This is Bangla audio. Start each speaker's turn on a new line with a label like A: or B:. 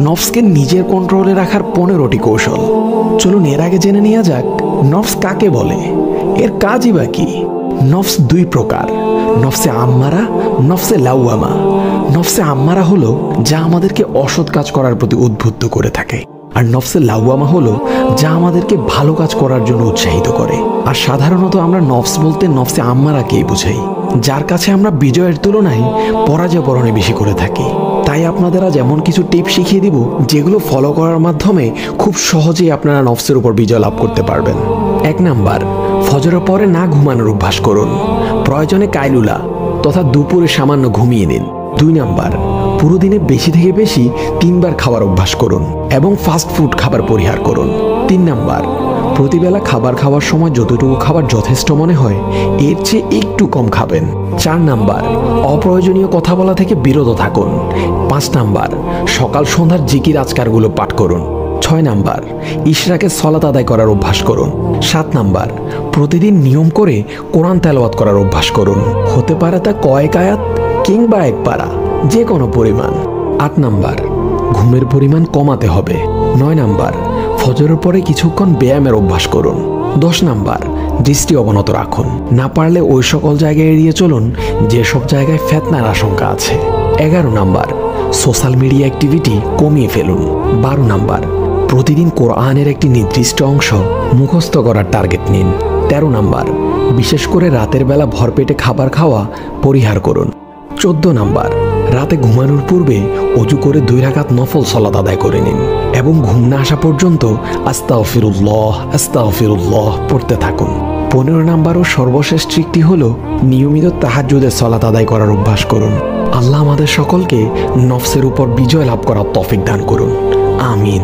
A: নফসকে নিজের কন্ট্রোলে রাখার 15টি কৌশল। চলুন এর আগে জেনে নেওয়া যাক নফস কাকে বলে, এর কাজই বা কি। নফস দুই প্রকার, নফসে আম্মারা, নফসে লাওয়ামা। নফসে আম্মারা হলো যা আমাদেরকে অসৎ কাজ করার প্রতি উদ্বুদ্ধ করে থাকে, আর নফসে লাওয়ামা হলো যা আমাদেরকে ভালো কাজ করার জন্য উৎসাহিত করে। আর সাধারণত আমরা নফস বলতে নফসে আম্মারাকেই বুঝাই, যার কাছে আমরা বিজয়ের তুলনায় পরাজয় বরণে বেশি করে থাকি। তাই আপনাদের আজ এমন কিছু টিপ শিখিয়ে দিব যেগুলো ফলো করার মাধ্যমে খুব সহজেই আপনারা নফসের উপর বিজয় লাভ করতে পারবেন। 1 নাম্বার, ফজরের পরে না ঘুমানোর অভ্যাস করুন। প্রয়োজনে কাইলুলা তথা দুপুরে সামান্য ঘুমিয়ে নিন। 2 নাম্বার, পুরো দিনে বেশি থেকে বেশি 3 বার খাবার অভ্যাস করুন এবং ফাস্ট ফুড খাবার পরিহার করুন। 3 নাম্বার, প্রতিবেলা খাবার খাওয়ার সময় যতটুকু খাবার যথেষ্ট মনে হয় এর চেয়ে একটু কম খাবেন। 4 নাম্বার, অপ্রয়োজনীয় কথা বলা থেকে বিরত থাকুন। 5 নাম্বার, সকাল সন্ধ্যার জিকির আজকারগুলো পাঠ করুন। 6 নাম্বার, ইশরাকে সলাত আদায় করার অভ্যাস করুন। 7 নাম্বার, প্রতিদিন নিয়ম করে কোরআন তেলাওয়াত করার অভ্যাস করুন। হতে পারে তা কয়েক আয়াত কিংবা 1 পারা, যে কোনো পরিমাণ। 8 নাম্বার, ঘুমের পরিমাণ কমাতে হবে। 9 নাম্বার, ফজরের পরে কিছুক্ষণ ব্যায়ামের অভ্যাস করুন। 10 নাম্বার, দৃষ্টি অবনত রাখুন। না পারলে ওই সকল জায়গায় এড়িয়ে চলুন যেসব জায়গায় ফিতনার আশঙ্কা আছে। 11 নাম্বার, সোশ্যাল মিডিয়া অ্যাক্টিভিটি কমিয়ে ফেলুন। 12 নাম্বার, প্রতিদিন কোরআনের একটি নির্দিষ্ট অংশ মুখস্থ করার টার্গেট নিন। 13 নাম্বার, বিশেষ করে রাতের বেলা ভরপেটে খাবার খাওয়া পরিহার করুন। 14 নাম্বার, রাতে ঘুমানোর পূর্বে অজু করে 2 রাকাত নফল সালাত আদায় করে নিন এবং ঘুম না আসা পর্যন্ত আস্তাগফিরুল্লাহ আস্তাগফিরুল্লাহ পড়তে থাকুন। 15 নাম্বার ও সর্বশেষ ট্রিকটি হলো নিয়মিত তাহাজ্জুদের সালাত আদায় করার অভ্যাস করুন। আল্লাহ আমাদের সকলকে নফসের উপর বিজয় লাভ করার তৌফিক দান করুন। আমিন।